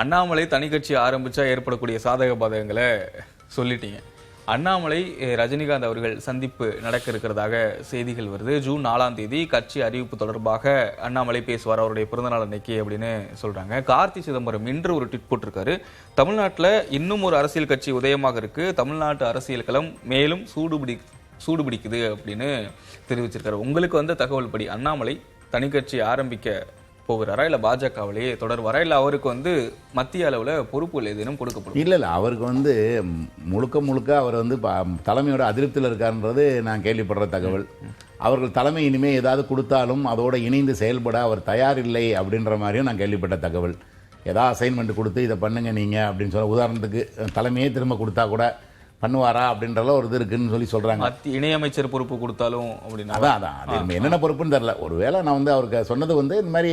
அண்ணாமலை தனி கட்சி ஆரம்பிச்சா ஏற்படக்கூடிய சாதக பாதகங்களை சொல்லிட்டீங்க. அண்ணாமலை ரஜினிகாந்த் அவர்கள் சந்திப்பு நடக்க இருக்கிறதாக செய்திகள் வருது. ஜூன் 4ஆம் தேதி கட்சி அறிவிப்பு தொடர்பாக அண்ணாமலை பேசுவார் அவருடைய பிறந்தநாள் அன்னைக்கு அப்படின்னு சொல்றாங்க. கார்த்தி சிதம்பரம் இன்று ஒரு ட்வீட் போட்டிருக்காரு. தமிழ்நாட்டில் இன்னும் ஒரு அரசியல் கட்சி உதயமாக இருக்கு, தமிழ்நாட்டு அரசியல் களம் மேலும் சூடுபிடிக்குது அப்படின்னு தெரிவிச்சிருக்காரு. உங்களுக்கு வந்த தகவல் படி அண்ணாமலை தனி கட்சி ஆரம்பிக்க போகிறாரா, இல்ல பாஜகவிலேயே தொடர்வாரா, இல்ல அவருக்கு மத்திய அளவுல பொறுப்புகள் ஏதேனும் கொடுக்கப்படும்? இல்ல அவருக்கு முழுக்க அவர் தலைமையோட அதிருப்தியில் இருக்காருன்றது நான் கேள்விப்படுற தகவல். அவர்கள் தலைமை இனிமே ஏதாவது கொடுத்தாலும் அதோட இணைந்து செயல்பட அவர் தயார் இல்லை அப்படின்ற மாதிரியும் நான் கேள்விப்பட்ட தகவல். ஏதாவது அசைன்மெண்ட் கொடுத்து இதை பண்ணுங்க நீங்க அப்படின்னு சொல்ல, உதாரணத்துக்கு தலைமையே திரும்ப கொடுத்தா கூட பண்ணுவாரா அப்படின்றல ஒரு இது இருக்குன்னு சொல்லி சொல்றாங்க. இணையமைச்சர் பொறுப்பு கொடுத்தாலும் அப்படின்னா அதான் என்னென்ன பொறுப்புன்னு தெரியல. ஒருவேளை நான் அவருக்கு சொன்னது இந்த மாதிரி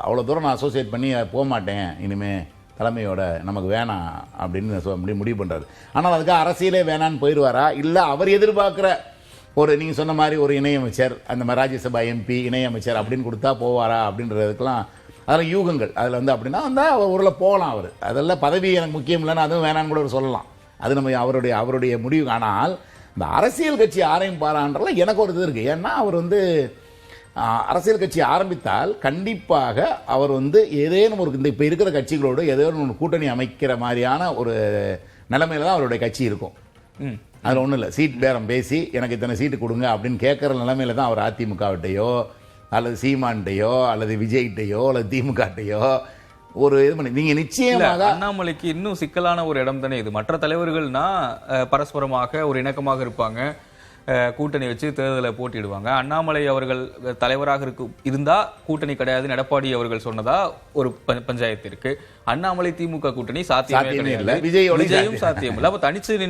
அவ்வளோ தூரம் நான் அசோசியேட் பண்ணி போக மாட்டேன், இனிமே தலைமையோட நமக்கு வேணாம் அப்படின்னு முடிவு பண்றாரு. ஆனால் அதுக்கு அரசியலே வேணான்னு போயிடுவாரா, இல்லை அவர் எதிர்பார்க்குற நீங்கள் சொன்ன மாதிரி ஒரு இணையமைச்சர், அந்த மாதிரி ராஜ்யசபா எம்பி இணையமைச்சர் அப்படின்னு கொடுத்தா போவாரா அப்படின்றதுக்கெல்லாம் அதில் யூகங்கள். அதில் அப்படின்னா ஊரில் போகலாம் அவர். அதெல்லாம் பதவி எனக்கு முக்கியம் இல்லைன்னு அதுவும் வேணான்னு கூட அவர் சொல்லலாம். அது நம்ம அவருடைய முடிவு. ஆனால் இந்த அரசியல் கட்சி ஆரம்பிப்பாரான்றல எனக்கு ஒரு இது இருக்குது. ஏன்னா அவர் அரசியல் கட்சி ஆரம்பித்தால் கண்டிப்பாக அவர் ஏதேனும் ஒரு இப்போ இருக்கிற கட்சிகளோடு ஏதேனும் ஒரு கூட்டணி அமைக்கிற மாதிரியான ஒரு நிலைமையில தான் அவருடைய கட்சி இருக்கும். அதில் ஒன்றும் இல்லை, சீட் பேரம் பேசி எனக்கு இத்தனை சீட்டு கொடுங்க அப்படின்னு கேட்குற நிலைமையில தான் அவர் அதிமுகவிட்டையோ அல்லது சீமான்கிட்டையோ அல்லது விஜய்கிட்டையோ அல்லது திமுகட்டையோ ஒரு இது பண்ணி நீங்க நிச்சயமாக. அண்ணாமலைக்கு இன்னும் சிக்கலான ஒரு இடம் தானே இது. மற்ற தலைவர்கள்னா பரஸ்பரமாக ஒரு இணக்கமாக இருப்பாங்க, கூட்டணி வச்சு தேர்தலை போட்டிடுவாங்க. அண்ணாமலை அவர்கள் தலைவராக இருந்தா கூட்டணி கிடையாதுன்னு எடப்பாடி அவர்கள் சொன்னதா ஒரு பஞ்சாயத்து இருக்கு. அண்ணாமலை திமுக கூட்டணி சாத்தியமே இல்லை, விஜயும் சாத்தியம் இல்லை. அப்ப தனிச்சு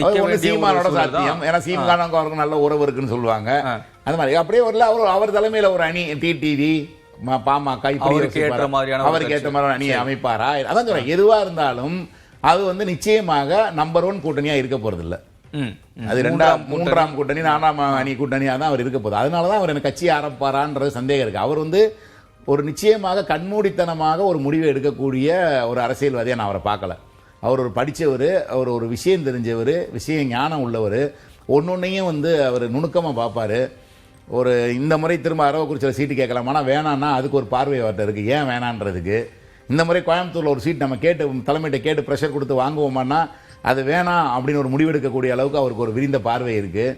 நிக்க சீமானோட சாத்தியம். ஏன்னா சீமானுக்கு அவருக்கு நல்ல உறவு இருக்குன்னு சொல்லுவாங்க. அது மாதிரி அப்படியே அவர் தலைமையில ஒரு அணி டிடிவி பாமக அவருக்கு ஏற்ற மாதிரி அணியை அமைப்பாரா, அதான் சொல்றேன். எதுவா இருந்தாலும் அது நிச்சயமாக நம்பர் 1 கூட்டணியா இருக்க போறது இல்ல. அது 2ஆம் 3ஆம் கூட்டணி 4ஆம் அணி கூட்டணியா தான் அவர் இருக்க போகுது. அதனாலதான் அவர் எனக்கு கட்சி ஆரம்பிப்பாரான்றது சந்தேகம் இருக்கு. அவர் ஒரு நிச்சயமாக கண்மூடித்தனமாக ஒரு முடிவை எடுக்கக்கூடிய ஒரு அரசியல்வாதியா நான் அவரை பார்க்கல. அவர் ஒரு படிச்சவர், அவர் ஒரு விஷயம் தெரிஞ்சவர், விஷய ஞானம் உள்ளவர். ஒன்னொன்னையும் அவர் நுணுக்கமா பார்ப்பாரு. ஒரு இந்த முறை திரும்ப அரவக்குறிச்சியில் சீட்டு கேட்கலாமானா வேணான்னா அதுக்கு ஒரு பார்வை அவர்கிட்ட இருக்குது. ஏன் வேணான்றதுக்கு இந்த முறை கோயம்புத்தூரில் ஒரு சீட் நம்ம தலைமையிட்ட கேட்டு ப்ரெஷர் கொடுத்து வாங்குவோமானா அது வேணாம் அப்படின்னு ஒரு முடிவெடுக்கக்கூடிய அளவுக்கு அவருக்கு ஒரு விரிந்த பார்வை இருக்குது.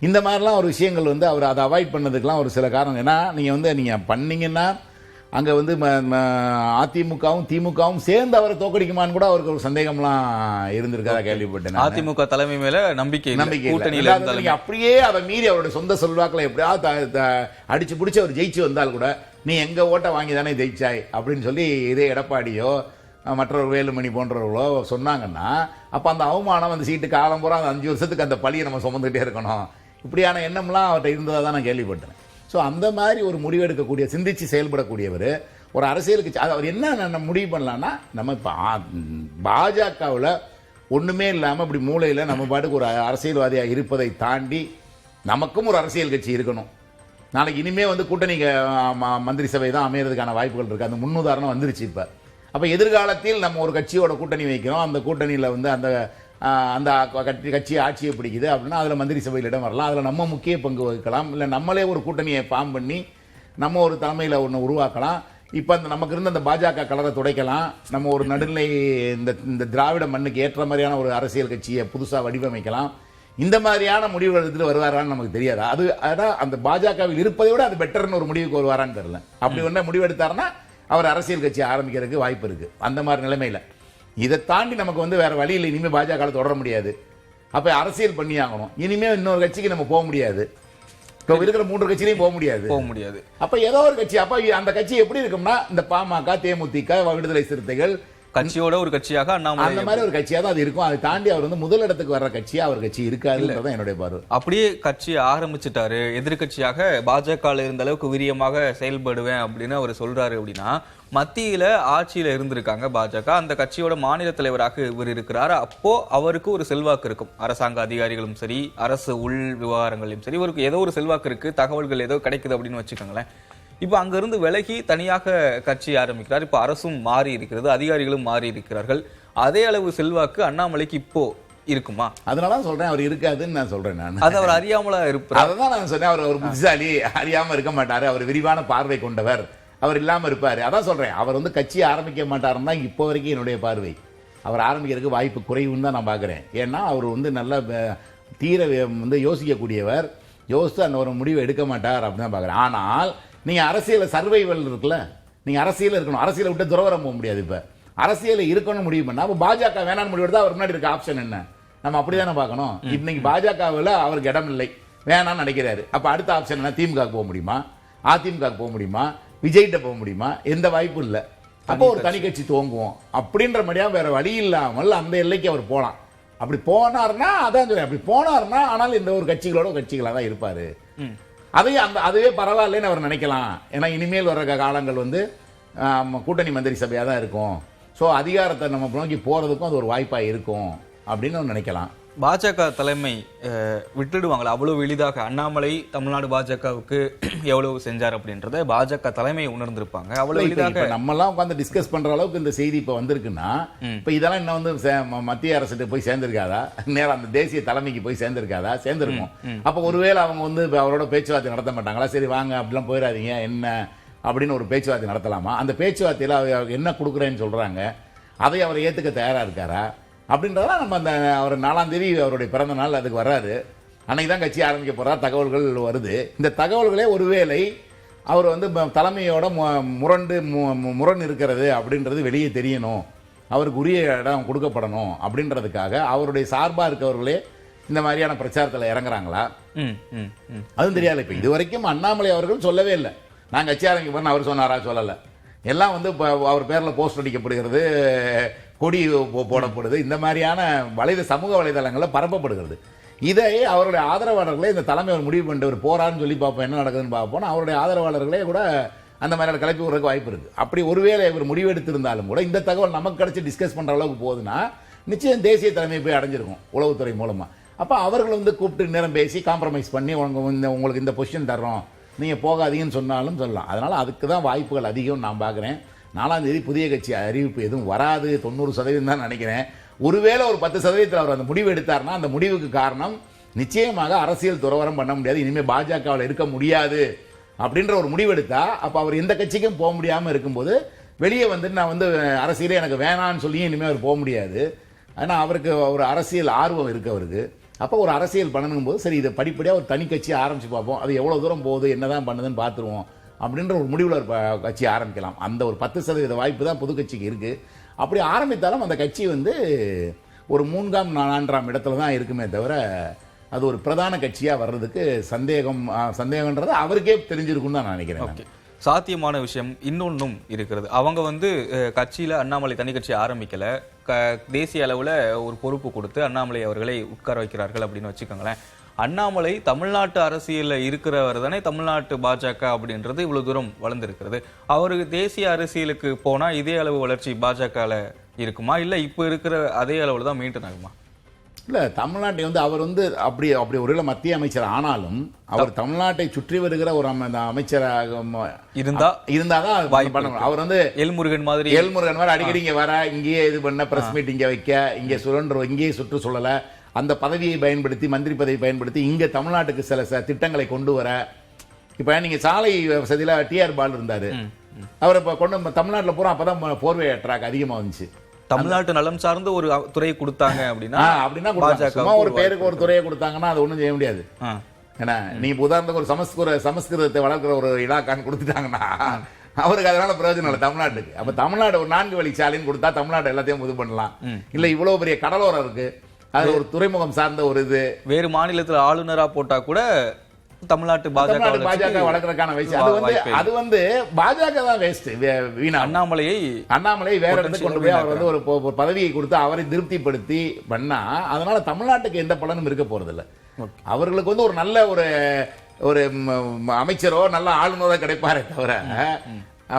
இந்த மாதிரிலாம் ஒரு விஷயங்கள் அவர் அதை அவாய்ட் பண்ணதுக்கெலாம் ஒரு சில காரணம். ஏன்னா நீங்கள் பண்ணீங்கன்னா அங்கே அதிமுகவும் திமுகவும் சேர்ந்து அவரை தோக்கடிக்குமான்னு கூட அவருக்கு ஒரு சந்தேகம்லாம் இருந்திருக்காத கேள்விப்பட்டேன். அதிமுக தலைமை மேல நம்பிக்கை அப்படியே அதை மீறி அவருடைய சொந்த சொல்வாக்களை எப்படியாவது அடிச்சு பிடிச்சி அவர் ஜெயிச்சு வந்தால் கூட நீ எங்க ஓட்டை வாங்கி தானே ஜெயிச்சாய் அப்படின்னு சொல்லி இதே எடப்பாடியோ மற்றொரு வேலுமணி போன்றவர்களோ சொன்னாங்கன்னா அப்ப அந்த அவமானம் அந்த சீட்டு காலம் பூரா அந்த 5 வருஷத்துக்கு அந்த பழியை நம்ம சுமந்துகிட்டே இருக்கணும், இப்படியான எண்ணம்லாம் அவர்கிட்ட இருந்ததா தான் நான் கேள்விப்பட்டேன். ஸோ அந்த மாதிரி ஒரு முடிவெடுக்கக்கூடிய சிந்திச்சு செயல்படக்கூடியவர் ஒரு அரசியலுக்கு அவர் என்ன முடிவு பண்ணலான்னா, நம்ம இப்போ பாஜகவில் ஒன்றுமே இல்லாமல் இப்படி மூளையில் நம்ம பாட்டுக்கு ஒரு அரசியல்வாதியாக இருப்பதை தாண்டி நமக்கும் ஒரு அரசியல் கட்சி இருக்கணும். நாளைக்கு இனிமே கூட்டணி மந்திரி சபை தான் அமையறதுக்கான வாய்ப்புகள் இருக்குது. அந்த முன்னுதாரணம் வந்துருச்சு. இப்போ அப்போ எதிர்காலத்தில் நம்ம ஒரு கட்சியோட கூட்டணி வைக்கிறோம், அந்த கூட்டணியில் அந்த அந்த கட்சி ஆட்சியை பிடிக்குது அப்படின்னா அதில் மந்திரி சபையில் இடம் வரலாம், அதில் நம்ம முக்கிய பங்கு வகிக்கலாம், இல்லை நம்மளே ஒரு கூட்டணியை ஃபார்ம் பண்ணி நம்ம ஒரு தலைமையில் ஒன்று உருவாக்கலாம். இப்போ நமக்கு இருந்த அந்த பாஜக கலரை துடைக்கலாம், நம்ம ஒரு நடுநிலை இந்த திராவிட மண்ணுக்கு ஏற்ற மாதிரியான ஒரு அரசியல் கட்சியை புதுசாக வடிவமைக்கலாம். இந்த மாதிரியான முடிவுகள் எடுத்துட்டு வருவாரான்னு நமக்கு தெரியாது. அதான் அந்த பாஜகவில் இருப்பதை விட அது பெட்டர்னு ஒரு முடிவுக்கு வருவாரான்னு தெரியல. அப்படி ஒன்று முடிவு எடுத்தாருன்னா அவர் அரசியல் கட்சி ஆரம்பிக்கிறதுக்கு வாய்ப்பு இருக்கு. அந்த மாதிரி நிலைமையில இதை தாண்டி நமக்கு வேற வழி இல்லை. இனிமேல் பாஜக தொடர முடியாது, அப்ப அரசியல் பண்ணி ஆகணும். இனிமேல் இன்னொரு கட்சிக்கு நம்ம போக முடியாது, இப்போ இருக்கிற 3 கட்சியிலையும் போக முடியாது. அப்ப ஏதோ ஒரு கட்சி, அப்ப அந்த கட்சி எப்படி இருக்கும்னா இந்த பாமக, தேமுதிக, விடுதலை சிறுத்தைகள் கட்சியோட ஒரு கட்சியாக அந்த மாதிரி ஒரு கட்சியாக தான் அது இருக்கும். அதை தாண்டி அவர் முதல் இடத்துக்கு வர்ற கட்சியா அவர் கட்சி இருக்காதுன்றதான் என்னுடைய பார்வை. அப்படியே கட்சி ஆரம்பிச்சுட்டாரு, எதிர்கட்சியாக பாஜக இருந்த அளவுக்கு வீரியமாக செயல்படுவேன் அப்படின்னு அவர் சொல்றாரு அப்படின்னா, மத்தியில ஆட்சியில இருந்திருக்காங்க பாஜக, அந்த கட்சியோட மாநில தலைவராக இவர் இருக்கிறார். அப்போ அவருக்கு ஒரு செல்வாக்கு இருக்கும். அரசாங்க அதிகாரிகளும் சரி, அரசு உள் விவகாரங்களையும் சரி, இவருக்கு ஏதோ ஒரு செல்வாக்கு இருக்கு, தகவல்கள் ஏதோ கிடைக்குது அப்படின்னு வச்சுக்கோங்களேன். இப்போ அங்கிருந்து விலகி தனியாக கட்சி ஆரம்பிக்கிறார். இப்போ அரசும் மாறி இருக்கிறது, அதிகாரிகளும் மாறி இருக்கிறார்கள். அதே அளவு செல்வாக்கு அண்ணாமலைக்கு இப்போ இருக்குமா? அதனாலதான் சொல்றேன் அவர் இருக்காதுன்னு நான் சொல்றேன். நான் அது அவர் அறியாமலா இருப்பார். அதான் நான் சொன்னேன், அவர் ஒரு புத்திசாலி, அறியாம இருக்க மாட்டாரு, அவர் விரிவான பார்வை கொண்டவர், அவர் இல்லாம இருப்பாரு. அதான் சொல்றேன், அவர் வந்து கட்சியை ஆரம்பிக்க மாட்டாருன்னா இப்போ வரைக்கும் என்னுடைய பார்வை அவர் ஆரம்பிக்கிறதுக்கு வாய்ப்பு குறைவுன்னு தான் நான் பார்க்குறேன். ஏன்னா அவர் வந்து நல்ல தீர வந்து யோசிக்கக்கூடியவர், யோசித்து அந்த ஒரு முடிவை எடுக்க மாட்டார் அப்படின்னு தான் பார்க்குறேன். ஆனால் நீங்கள் அரசியல் சர்வைவல் இருக்குல்ல, நீங்கள் அரசியல் இருக்கணும், அரசியலை விட்டு துறவரம் போக முடியாது. இப்போ அரசியலில் இருக்கணும்னு முடிவு பண்ணால் அப்போ பாஜக வேணான்னு முடிவு எடுத்தால் அவர் முன்னாடி இருக்க ஆப்ஷன் என்ன? நம்ம அப்படி தானே பார்க்கணும். இன்னைக்கு பாஜகவில் அவருக்கு இடம் இல்லை, வேணான்னு நினைக்கிறாரு. அப்போ அடுத்த ஆப்ஷன் என்ன? திமுக போக முடியுமா, அதிமுக போக முடியுமா, விஜய்கிட்ட போக முடியுமா? எந்த வாய்ப்பும் இல்லை. அப்போ ஒரு தனி கட்சி துவங்குவோம் அப்படின்ற மாதிரியா வேற வழி இல்லாமல் அந்த எல்லைக்கு அவர் போகலாம். அப்படி போனார்னா அதான் சொல்றேன், அப்படி போனார்னா ஆனால் இந்த ஒரு கட்சிகளாக தான் இருப்பாரு. அதுவே பரவாயில்லன்னு அவர் நினைக்கலாம். ஏன்னா இனிமேல் வர்ற காலங்கள் வந்து கூட்டணி மந்திரி சபையாக தான் இருக்கும். ஸோ அதிகாரத்தை நம்ம நோக்கி போறதுக்கும் அது ஒரு வாய்ப்பாக இருக்கும் அப்படின்னு நினைக்கலாம். பாஜக தலைமை விட்டுடுவாங்களா அவ்வளவு எளிதாக? அண்ணாமலை தமிழ்நாடு பாஜகவுக்கு எவ்வளவு செஞ்சார் அப்படின்றத பாஜக தலைமை உணர்ந்திருப்பாங்க. அவ்வளவு எளிதாக நம்மலாம் உட்காந்து டிஸ்கஸ் பண்ற அளவுக்கு இந்த செய்தி இப்ப வந்திருக்குன்னா, இப்ப இதெல்லாம் இன்னும் வந்து மத்திய அரசுக்கு போய் சேர்ந்திருக்காதா, நேரம் அந்த தேசிய தலைமைக்கு போய் சேர்ந்திருக்காதா? சேர்ந்திருக்கும். அப்ப ஒருவேளை அவங்க வந்து அவரோட பேச்சுவார்த்தை நடத்த மாட்டாங்களா? சரி வாங்க அப்படிலாம் போயிடாதீங்க என்ன அப்படின்னு ஒரு பேச்சுவார்த்தை நடத்தலாமா? அந்த பேச்சுவார்த்தையில என்ன கொடுக்குறேன்னு சொல்றாங்க, அதை அவர் ஏத்துக்க தயாரா இருக்காரா அப்படின்றதான் நம்ம அந்த அவர் 4ஆம் தேதி அவருடைய பிறந்த நாள் அதுக்கு வர்றாரு. அன்னைக்கு தான் கட்சி ஆரம்பிக்க போறார், தகவல்கள் வருது. இந்த தகவல்களே ஒருவேளை அவர் வந்து தலைமையோட முரண் இருக்கிறது அப்படின்றது வெளியே தெரியணும், அவருக்கு உரிய இடம் கொடுக்கப்படணும் அப்படின்றதுக்காக அவருடைய சார்பா இருக்கவர்களே இந்த மாதிரியான பிரச்சாரத்தில் இறங்குறாங்களா? அதுவும் தெரியாது. இப்போ இது வரைக்கும் அண்ணாமலை அவர்கள் சொல்லவே இல்லை நான் கட்சி ஆரம்பிக்க போறேன்னு. அவர் சொன்னாரா? சொல்லலை. எல்லாம் வந்து அவர் பேரில் போஸ்ட் அடிக்கப்படுகிறது, கொடி போடப்படுது, இந்த மாதிரியான சமூக வலைதளங்களில் பரப்பப்படுகிறது. இதை அவருடைய ஆதரவாளர்களே இந்த தலைமை ஒரு முடிவு பண்ணிட்டு போறான்னு சொல்லி பார்ப்போம், என்ன நடக்குதுன்னு பார்ப்போம். அவருடைய ஆதரவாளர்களே கூட அந்த மாதிரியான கிளப்பி விடுறதுக்கு வாய்ப்பு இருக்கு. அப்படி ஒருவேளை இவர் முடிவெடுத்திருந்தாலும் கூட இந்த தகவல் நமக்கு கிடைச்சி டிஸ்கஸ் பண்ற அளவுக்கு போகுதுன்னா நிச்சயம் தேசிய தலைமை போய் அடைஞ்சிருக்கும் உளவுத்துறை மூலமா. அப்போ அவர்கள் வந்து கூப்பிட்டு நேரம் பேசி காம்ப்ரமைஸ் பண்ணி உங்களுக்கு இந்த பொசிஷன் தர்றோம், நீங்கள் போகாதீங்கன்னு சொன்னாலும் சொல்லலாம். அதனால் அதுக்கு தான் வாய்ப்புகள் அதிகம் நான் பார்க்குறேன். 4ஆம் தேதி புதிய கட்சி அறிவிப்பு எதுவும் வராது, 90% தான் நினைக்கிறேன். ஒருவேளை ஒரு 10% அவர் அந்த முடிவு எடுத்தார்னா அந்த முடிவுக்கு காரணம் நிச்சயமாக அரசியல் துறவரம் பண்ண முடியாது, இனிமேல் பாஜகவில் இருக்க முடியாது அப்படின்ற ஒரு முடிவு எடுத்தா அப்போ அவர் எந்த கட்சிக்கும் போக முடியாமல் இருக்கும்போது வெளியே வந்துட்டு நான் வந்து அரசியலே எனக்கு வேணான்னு சொல்லி இனிமேல் அவர் போக முடியாது. ஆனால் அவருக்கு ஒரு அரசியல் ஆர்வம் இருக்கு அவருக்கு. அப்போ ஒரு அரசியல் பண்ணணும் போது சரி இதை படிப்படியாக ஒரு தனி கட்சி ஆரம்பிச்சு பார்ப்போம், அது எவ்வளோ தூரம் போகுது என்னதான் பண்ணுதுன்னு பார்த்துருவோம் அப்படின்ற ஒரு முடிவில் ஒரு கட்சி ஆரம்பிக்கலாம். அந்த ஒரு 10% வாய்ப்பு தான் புது கட்சிக்கு இருக்கு. அப்படி ஆரம்பித்தாலும் அந்த கட்சி வந்து ஒரு 3ஆம் 4ஆம் இடத்துல தான் இருக்குமே தவிர அது ஒரு பிரதான கட்சியாக வர்றதுக்கு சந்தேகம்ன்றது அவருக்கே தெரிஞ்சிருக்குன்னு தான் நான் நினைக்கிறேன். சாத்தியமான விஷயம் இன்னொன்னும் இருக்கிறது. அவங்க வந்து கட்சியில அண்ணாமலை தனி கட்சி ஆரம்பிக்கல, தேசிய அளவுல ஒரு பொறுப்பு கொடுத்து அண்ணாமலை அவர்களை உட்கார வைக்கிறார்கள் அப்படின்னு வச்சுக்கோங்களேன். அண்ணாமலை தமிழ்நாட்டு அரசியல்ல இருக்கிறவர் தானே தமிழ்நாட்டு பாஜக அப்படின்றது இவ்வளவு தூரம் வளர்ந்திருக்கிறது. அவருக்கு தேசிய அரசியலுக்கு போனா இதே அளவு வளர்ச்சி பாஜகல இருக்குமா, இல்ல இப்ப இருக்கிற அதே அளவுல தான் மெயின்டைன் ஆகுமா? இல்ல அவர் அப்படி ஒரு மத்திய அமைச்சர் ஆனாலும் அவர் தமிழ்நாட்டை சுற்றி வருகிற ஒரு அமைச்சராக இருந்தாதான் அவர் வந்து எல்முருகன் மாதிரி அடிக்கடி இங்க வர, இங்கேயே இது பண்ண பிரஸ் மீட் இங்க வைக்க, இங்கே இங்கேயே சுற்றுச்சூழல அந்த பதவியை பயன்படுத்தி மந்திரி பதவியை பயன்படுத்தி இங்க தமிழ்நாட்டுக்கு சில திட்டங்களை கொண்டு வர. இப்ப நீங்க சாலை வசதியில டிஆர் பால் இருந்தாரு, அவர் இப்ப கொண்டு தமிழ்நாட்டுல பூரா அப்பதான் போர்வே ட்ராக் அதிகமா வந்துச்சு. தமிழ்நாட்டு நலம் சார்ந்த ஒரு துறையை கொடுத்தாங்க அப்படின்னா ஒரு பேருக்கு ஒரு துறையை கொடுத்தாங்கன்னா அது ஒண்ணும் செய்ய முடியாது. ஏன்னா நீ உதாரணத்துக்கு ஒரு சமஸ்கிருதத்தை வளர்க்கிற ஒரு இலாக்கான்னு கொடுத்துட்டாங்கன்னா அவருக்கு அதனால பிரயோஜனம் இல்லை தமிழ்நாட்டுக்கு. அப்ப தமிழ்நாடு ஒரு 4 வழிச்சாலைன்னு கொடுத்தா தமிழ்நாடு எல்லாத்தையும் இது பண்ணலாம். இல்ல இவ்வளவு பெரிய கடலோரம் இருக்கு, அது ஒரு துறைமுகம் சார்ந்த ஒரு இது வேறு மாநிலத்தில் ஆளுநரா போட்டா கூட தமிழ்நாட்டு பாஜக வளர்க்கறதுக்கான வயசு அது வந்து பாஜக தான் வேஸ்ட். வீணா அண்ணாமலை வேற இடத்துக்கு கொண்டு போய் அவர் வந்து ஒரு பதவியை கொடுத்து அவரை திருப்திப்படுத்தி பண்ணா அதனால தமிழ்நாட்டுக்கு எந்த பலனும் இருக்க போறது இல்லை. அவர்களுக்கு வந்து ஒரு நல்ல ஒரு அமைச்சரோ நல்ல ஆளுநரோ கிடைப்பாரே தவிர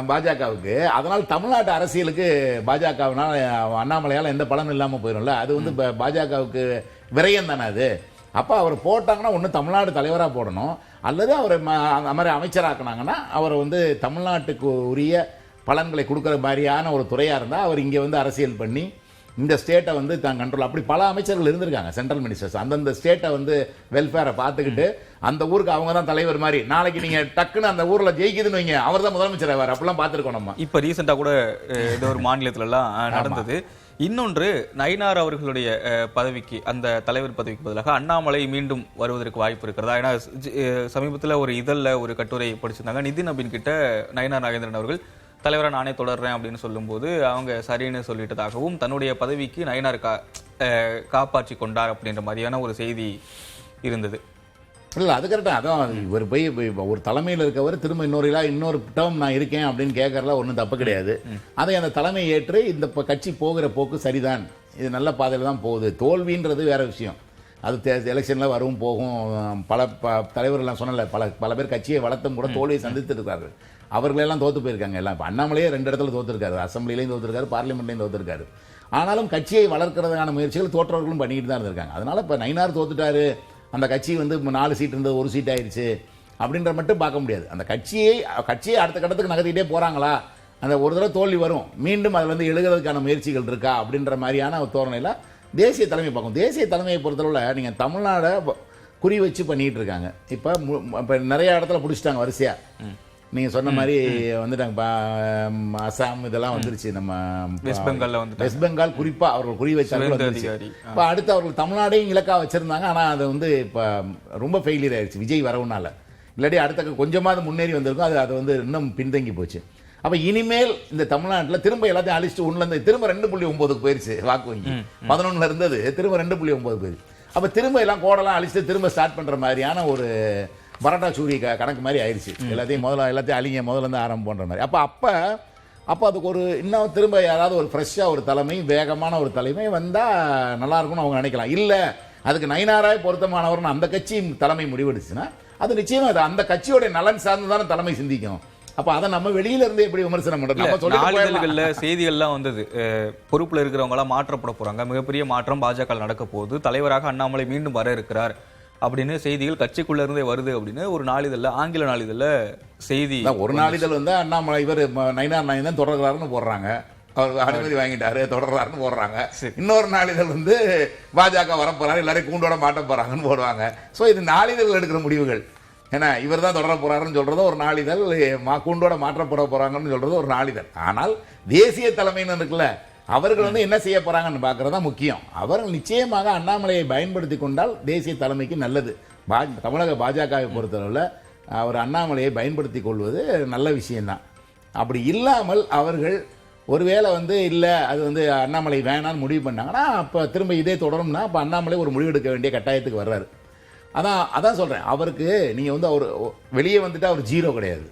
பாஜகவுக்கு. அதனால தமிழ்நாட்டு அரசியலுக்கு பாஜகவினால அண்ணாமலையால எந்த பலனும் இல்லாம போயிடும்ல. அது வந்து பாஜகவுக்கு விரயம் தானே அது. அப்போ அவர் போட்டாங்கன்னா ஒன்று தமிழ்நாடு தலைவராக போடணும், அல்லது அவரை அந்த மாதிரி அமைச்சராக்குனாங்கன்னா அவரை வந்து தமிழ்நாட்டுக்கு உரிய பலன்களை கொடுக்குற மாதிரியான ஒரு துறையாக இருந்தால் அவர் இங்கே வந்து அரசியல் பண்ணி இந்த ஸ்டேட்டை வந்து தான் கண்ட்ரோல், அப்படி பல அமைச்சர்கள் இருந்திருக்காங்க சென்ட்ரல் மினிஸ்டர்ஸ், அந்தந்த ஸ்டேட்டை வந்து வெல்ஃபேரை பார்த்துக்கிட்டு அந்த ஊருக்கு அவங்க தான் தலைவர் மாதிரி. நாளைக்கு நீங்க டக்குன்னு அந்த ஊர்ல ஜெயிக்குதுன்னு வைங்க, அவர் தான் முதலமைச்சர் ஆவார். அப்படிலாம் பார்த்துருக்கோம் நம்ம. இப்போ ரீசெண்டாக கூட ஏதோ ஒரு மாநிலத்திலலாம் நடந்தது. இன்னொன்று, நயினார் அவர்களுடைய பதவிக்கு, அந்த தலைவர் பதவிக்கு பதிலாக அண்ணாமலை மீண்டும் வருவதற்கு வாய்ப்பு இருக்கிறதா? ஏன்னா சமீபத்தில் ஒரு இதழில் ஒரு கட்டுரை படிச்சிருந்தாங்க. நிதின் நபீன் கிட்ட நயினார் நாகேந்திரன் அவர்கள் தலைவரை நானே தொடர்றேன் அப்படின்னு சொல்லும்போது அவங்க சரின்னு சொல்லிட்டதாகவும், தன்னுடைய பதவிக்கு நயினார் காப்பாற்றி கொண்டார் அப்படின்ற மாதிரியான ஒரு செய்தி இருந்தது. இல்லை, அது கரெக்டாக. அதான் இவர் போய் ஒரு தலைமையில் இருக்கவர் திரும்ப இன்னொரு டேர்ம் நான் இருக்கேன் அப்படின்னு கேட்கறதுல ஒன்றும் தப்பு கிடையாது. அதை அந்த தலைமை ஏற்று இந்த கட்சி போகிற போக்கு சரிதான், இது நல்ல பாதையில் தான் போகுது. தோல்வின்றது வேற விஷயம், அது எலெக்ஷனில் வரும் போகும். பல தலைவர்கள்லாம் சொன்னல, பல பேர் கட்சியை வளர்த்தும் கூட தோல்வியை சந்தித்து இருக்காரு. அவர்களெல்லாம் தோற்று போயிருக்காங்க எல்லாம். இப்போ அண்ணாமலையே 2 இடத்துல தோற்றுருக்காரு, அசம்பிளிலையும் தோற்றுருக்காரு, பார்லிமெண்ட்லையும் தோற்றுருக்காரு. ஆனாலும் கட்சியை வளர்க்கறதுக்கான முயற்சிகள் தோற்றவர்களும் பண்ணிக்கிட்டு தான் இருந்திருக்காங்க. அதனால இப்போ நயினார் தோத்துட்டாரு, அந்த கட்சி வந்து 4 சீட் இருந்தது 1 சீட் ஆயிடுச்சு அப்படின்ற மட்டும் பார்க்க முடியாது. அந்த கட்சியை அடுத்த கட்டத்துக்கு நகர்த்திக்கிட்டே போகிறாங்களா, அந்த ஒரு தடவை தோல்வி வரும், மீண்டும் அதில் வந்து எழுதுறதுக்கான முயற்சிகள் இருக்கா அப்படின்ற மாதிரியான ஒரு தோரணையில் தேசிய தலைமை பார்க்கும். தேசிய தலைமையை பொறுத்தளவில் நீங்கள் தமிழ்நாடை குறி வச்சு பண்ணிகிட்டு இருக்காங்க. இப்போ நிறைய இடத்துல பிடிச்சிட்டாங்க வரிசையாக. நீங்கள் சொன்ன மாதிரி வந்துட்டாங்க, அசாம் இதெல்லாம் வந்துருச்சு. நம்ம வெஸ்ட் பெங்கால் குறிப்பாக அவர்கள் குறி வச்சாங்க. இப்போ அடுத்து அவர்கள் தமிழ்நாடையும் இலக்காக வச்சுருந்தாங்க. ஆனால் அது வந்து இப்போ ரொம்ப ஃபெயிலியர் ஆயிடுச்சு விஜய் வரவுனால. இல்லாட்டி அடுத்த கொஞ்சமாவது முன்னேறி வந்திருக்கும், அது வந்து இன்னும் பின்தங்கி போச்சு. அப்போ இனிமேல் இந்த தமிழ்நாட்டில் திரும்ப எல்லாத்தையும் அழிச்சிட்டு 1லேருந்து திரும்ப 2.9க்கு போயிடுச்சு வாக்கு வங்கி. 11 இருந்தது, திரும்ப 2.9 போயிடுச்சு. அப்போ திரும்ப எல்லாம் கோடெல்லாம் அழிச்சிட்டு திரும்ப ஸ்டார்ட் பண்ணுற மாதிரியான ஒரு பரோட்டா சூரி கணக்கு மாதிரி ஆயிடுச்சு. எல்லாத்தையும் அழிங்க, முதல்ல இருந்து ஆரம்பம்ன்ற மாதிரி. அப்போ அதுக்கு ஒரு இன்னும் திரும்ப யாராவது ஒரு ஃப்ரெஷ்ஷாக ஒரு தலைமை, வேகமான ஒரு தலைமை வந்தால் நல்லா இருக்கும்னு அவங்க நினைக்கலாம். இல்லை, அதுக்கு நயினாராய் பொருத்தமானவர்னு அந்த கட்சி தலைமை முடிவெடுச்சுன்னா அது நிச்சயமாக அந்த கட்சியோடைய நலன் சார்ந்து தானே தலைமை சிந்திக்கும். அப்ப அதை நம்ம வெளியில இருந்து எப்படி விமர்சனம் பண்றது? செய்திகள்லாம் வந்தது, பொறுப்புல இருக்கிறவங்க எல்லாம் மாற்றப்பட போறாங்க, மிகப்பெரிய மாற்றம் பாஜக நடக்க போகுது, தலைவராக அண்ணாமலை மீண்டும் வர இருக்கிறார் அப்படின்னு செய்திகள் கட்சிக்குள்ள இருந்தே வருது அப்படின்னு ஒரு நாளிதழ்ல, ஆங்கில நாளிதழ்ல செய்தி. ஒரு நாளிதழ் வந்து அண்ணாமலை இவர் நயினார் நாயகன் தொடர்கிறாருன்னு போடுறாங்க, அவர் அனுமதி வாங்கிட்டாரு தொடர்றாருன்னு போடுறாங்க. இன்னொரு நாளிதழ் வந்து பாஜக வரப்போறாரு, எல்லாரையும் கூண்டோட மாட்ட போறாங்கன்னு போடுவாங்க. ஸோ இது நாளிதழ் எடுக்கிற முடிவுகள். ஏன்னா இவர் தான் தொடர போறாருன்னு சொல்றது ஒரு நாளிதழ், கூண்டோட மாற்றப்பட போறாங்கன்னு சொல்றது ஒரு நாளிதழ். ஆனால் தேசிய தலைமைன்னு இருக்குல்ல, அவர்கள் வந்து என்ன செய்ய போறாங்கன்னு பார்க்கறதா முக்கியம். அவர்கள் நிச்சயமாக அண்ணாமலையை பயன்படுத்தி கொண்டால் தேசிய தலைமைக்கு நல்லது. தமிழக பாஜகவை பொறுத்தளவில் அவர் அண்ணாமலையை பயன்படுத்தி கொள்வது நல்ல விஷயம்தான். அப்படி இல்லாமல் அவர்கள் ஒருவேளை வந்து இல்லை அது வந்து அண்ணாமலை வேணான்னு முடிவு பண்ணாங்கன்னா அப்போ திரும்ப இதே தொடரும்னா அப்போ அண்ணாமலை ஒரு முடிவெடுக்க வேண்டிய கட்டாயத்துக்கு வர்றாரு. அதான் சொல்கிறேன், அவருக்கு நீங்கள் வந்து அவர் வெளியே வந்துட்டா அவர் 0 கிடையாது,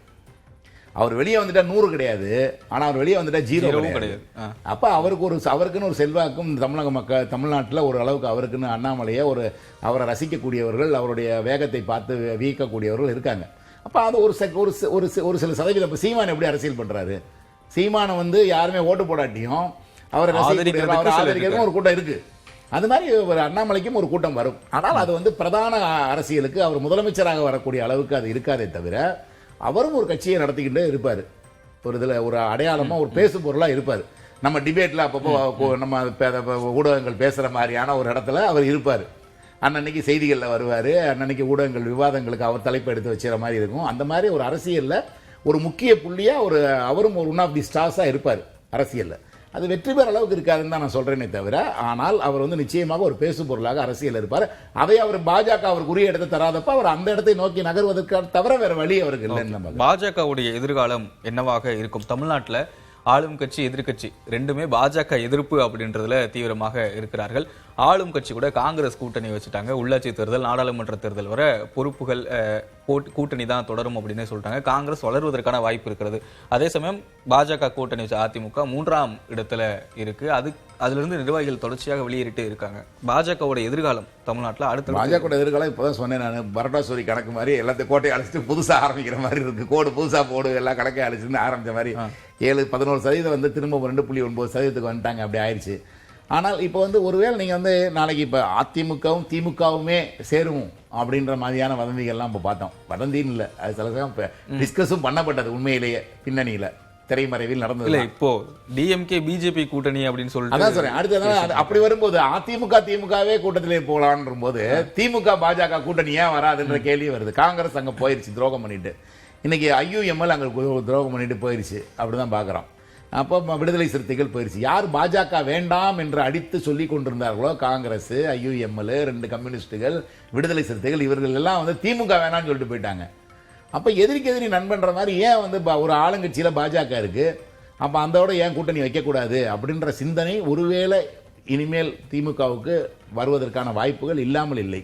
அவர் வெளியே வந்துட்டா 100 கிடையாது, ஆனால் அவர் வெளியே வந்துட்டா 0 கிடையாது. அப்போ அவருக்குன்னு ஒரு செல்வாக்கும் தமிழ்நாட்டில் ஒரு அளவுக்கு அவருக்குன்னு அண்ணாமலையை அவரை ரசிக்கக்கூடியவர்கள், அவருடைய வேகத்தை பார்த்து வியக்கக்கூடியவர்கள் இருக்காங்க. அப்போ அது ஒரு சில சதவீதம். இப்போ சீமான் எப்படி அரசியல் பண்ணுறாரு? சீமானை வந்து யாருமே ஓட்டு போடாட்டியும் அவரை ஆதரிக்கிறதுக்கும் ஒரு கூட்டம் இருக்கு. அது மாதிரி ஒரு அண்ணாமலைக்கும் ஒரு கூட்டம் வரும். ஆனால் அது வந்து பிரதான அரசியலுக்கு அவர் முதலமைச்சராக வரக்கூடிய அளவுக்கு அது இருக்காதே தவிர அவரும் ஒரு கட்சியை நடத்திக்கிட்டே இருப்பார். ஒரு இதில் ஒரு அடையாளமாக ஒரு பேசு பொருளாக இருப்பார். நம்ம டிபேட்டில் அப்பப்போ நம்ம ஊடகங்கள் பேசுகிற மாதிரியான ஒரு இடத்துல அவர் இருப்பார். அன்னன்னைக்கு செய்திகளில் வருவார், அன்னன்னைக்கு ஊடகங்கள் விவாதங்களுக்கு அவர் தலைப்பு எடுத்து வச்சுற மாதிரி இருக்கும். அந்த மாதிரி ஒரு அரசியலில் ஒரு முக்கிய புள்ளியாக அவரும் ஒரு ஒன் ஆஃப் தி ஸ்டார்ஸாக இருப்பார் அரசியலில். அது வெற்றி பெற அளவுக்கு இருக்காதுன்னு தான் நான் சொல்கிறேனே தவிர, ஆனால் அவர் வந்து நிச்சயமாக ஒரு பேசு பொருளாக அரசியல் இருப்பார். அதை அவர் பாஜக அவருக்கு உரிய இடத்தை தராதப்ப அவர் அந்த இடத்தை நோக்கி நகர்வதற்கான தவிர வேற வழி அவருக்கு இல்லைன்னு. பாஜகவுடைய எதிர்காலம் என்னவாக இருக்கும்? தமிழ்நாட்டில் ஆளும் கட்சி எதிர்கட்சி ரெண்டுமே பாஜக எதிர்ப்பு அப்படின்றதுல தீவிரமாக இருக்கிறார்கள். ஆளும் கட்சி கூட காங்கிரஸ் கூட்டணி வச்சுட்டாங்க. உள்ளாட்சி தேர்தல், நாடாளுமன்ற தேர்தல் வர பொறுப்புகள் கூட்டணி தான் தொடரும் அப்படின்னு சொல்லிட்டாங்க. காங்கிரஸ் வளர்வதற்கான வாய்ப்பு இருக்கிறது. அதே சமயம் பாஜக கூட்டணி வச்ச அதிமுக 3ஆம் இடத்துல இருக்கு. அதுல இருந்து நிர்வாகிகள் தொடர்ச்சியாக வெளியேறிட்டு இருக்காங்க. பாஜகவோட எதிர்காலம் தமிழ்நாட்டில் அடுத்த பாஜக எதிர்காலம் இப்பதான் சொன்னேன் நான், பரோட்டா சூரி கணக்கு மாதிரி எல்லாத்தையும் கோட்டையை அழைச்சிட்டு புதுசா ஆரம்பிக்கிற மாதிரி இருக்கு. கோடு புதுசா போடு எல்லாம் கணக்கை அழைச்சிட்டு ஆரம்பிச்ச மாதிரி 7-11% வந்து திரும்ப 2.9% வந்துட்டாங்க. அப்படி ஆயிடுச்சு. ஆனால் இப்போ வந்து ஒருவேளை நீங்கள் வந்து நாளைக்கு இப்போ அதிமுகவும் திமுகவுமே சேரும் அப்படின்ற மாதிரியான வதந்திகள்லாம் இப்போ பார்த்தோம். வதந்தின்னு இல்லை, அது சில சமயம் இப்போ டிஸ்கஸும் பண்ணப்பட்டது உண்மையிலேயே பின்னணியில் திரைமறைவில் நடந்தது. இல்ல இப்போ டிஎம்கே பிஜேபி கூட்டணி அப்படின்னு சொல்லிட்டு அதான் சொல்றேன். அடுத்து அப்படி வரும்போது அதிமுக திமுகவே கூட்டத்திலே போலான்ற போது திமுக பாஜக கூட்டணி ஏன் வராதுன்ற கேள்வி வருது. காங்கிரஸ் அங்க போயிருச்சு துரோகம் பண்ணிட்டு, இன்னைக்கு ஐயுஎம்எல் அங்க துரோகம் பண்ணிட்டு போயிருச்சு, அப்படிதான் பாக்குறோம். அப்போ விடுதலை சிறுத்தைகள் போயிருச்சு. யார் பாஜக வேண்டாம் என்று அடித்து சொல்லி கொண்டிருந்தார்களோ காங்கிரஸ், ஐயுஎம்எல், 2 கம்யூனிஸ்டுகள், விடுதலை சிறுத்தைகள், இவர்கள் எல்லாம் வந்து திமுக வேணாம்னு சொல்லிட்டு போயிட்டாங்க. அப்ப எதிரிக்கு எதிரி நண்பன்ற மாதிரி ஏன் வந்து ஒரு ஆளுங்கட்சியில பாஜக இருக்கு, அப்ப அதோட ஏன் கூட்டணி வைக்கக்கூடாது அப்படின்ற சிந்தனை ஒருவேளை இனிமேல் திமுகவுக்கு வருவதற்கான வாய்ப்புகள் இல்லாமல் இல்லை.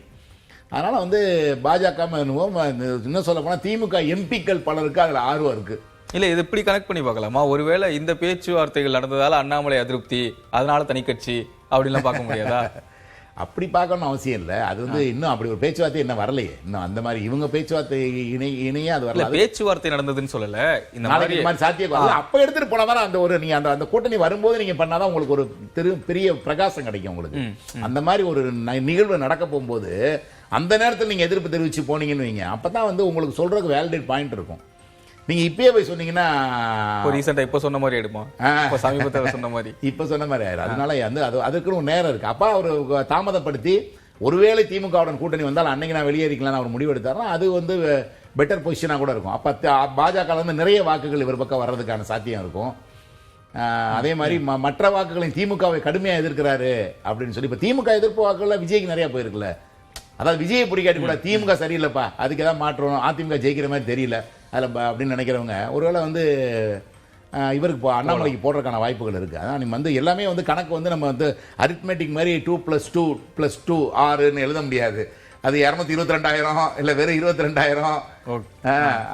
அதனால வந்து பாஜக இன்னும் சொல்ல போனா திமுக எம்பிக்கள் பலருக்கு அதுல ஆர்வம் இருக்கு. இல்ல இது இப்படி கனெக்ட் பண்ணி பார்க்கலாமா? ஒருவேளை இந்த பேச்சுவார்த்தைகள் நடந்ததால அண்ணாமலை அதிருப்தி, அதனால தனிக்கட்சி அப்படிலாம் பார்க்க முடியாதா? அப்படி பார்க்கணும் அவசியம் இல்லை. அது வந்து இன்னும் அப்படி ஒரு பேச்சுவார்த்தை என்ன வரலையே. இன்னும் அந்த மாதிரி இவங்க பேச்சுவார்த்தை இணையே அது வரல. பேச்சுவார்த்தை நடந்ததுன்னு சொல்லல, இந்த மாதிரி சாத்தியம் அப்ப எடுத்துட்டு போனா தானே அந்த ஒரு நீங்க அந்த கூட்டணி வரும்போது நீங்க பண்ணாதான் உங்களுக்கு ஒரு பெரிய பிரகாசம் கிடைக்கும் உங்களுக்கு. அந்த மாதிரி ஒரு நிகழ்வு நடக்க போகும்போது அந்த நேரத்தில் நீங்க எதிர்ப்பு தெரிவிச்சு போனீங்கன்னு வைங்க, அப்பதான் வந்து உங்களுக்கு சொல்றதுக்கு வேலிடேட் பாயிண்ட் இருக்கும். நீங்க இப்பயே போய் சொன்னீங்கன்னா ரீசெண்டா இப்ப சொன்ன மாதிரி எடுப்போம், சமீபத்தில் சொன்ன மாதிரி இப்ப சொன்ன மாதிரி ஆயிரும். அதனால வந்து அதுக்குன்னு ஒரு நேரம் இருக்கு. அப்ப அவர் தாமதப்படுத்தி ஒருவேளை திமுகவுடன் கூட்டணி வந்தால் அன்னைக்கு நான் வெளியேறிக்கலாம்னு அவர் முடிவெடுத்தாருன்னா அது வந்து பெட்டர் பொசிஷனா கூட இருக்கும். அப்ப பாஜக வந்து நிறைய வாக்குகள் இவர் பக்கம் வர்றதுக்கான சாத்தியம் இருக்கும். அதே மாதிரி மற்ற வாக்குகளையும் திமுகவை கடுமையா எதிர்க்கிறாரு அப்படின்னு சொல்லி இப்ப திமுக எதிர்ப்பு வாக்குகள் விஜய்க்கு நிறைய போயிருக்குல்ல. அதாவது விஜயை பிடிக்காட்டி கூட திமுக சரியில்லைப்பா, அதுக்கு ஏதாவது மாற்றணும், அதிமுக ஜெயிக்கிற மாதிரி தெரியல அதில் அப்படின்னு நினைக்கிறவங்க ஒருவேளை வந்து இவருக்கு அண்ணாமலைக்கு போடுறதுக்கான வாய்ப்புகள் இருக்குது. அதான் நம்ம வந்து எல்லாமே வந்து கணக்கு வந்து நம்ம வந்து அரித்மெட்டிக் மாதிரி 2+2+2 6ன்னு எழுத முடியாது. அது 222,000 இல்லை வெறும் 22,000,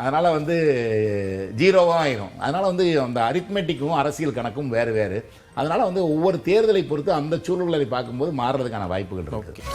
அதனால வந்து 0வா ஆயிரும். அதனால வந்து அந்த அரித்மெட்டிக்கும் அரசியல் கணக்கும் வேறு வேறு. அதனால வந்து ஒவ்வொரு தேர்தலை பொறுத்து அந்த சூழல்களை பார்க்கும்போது மாறுறதுக்கான வாய்ப்புகள் இருக்கு.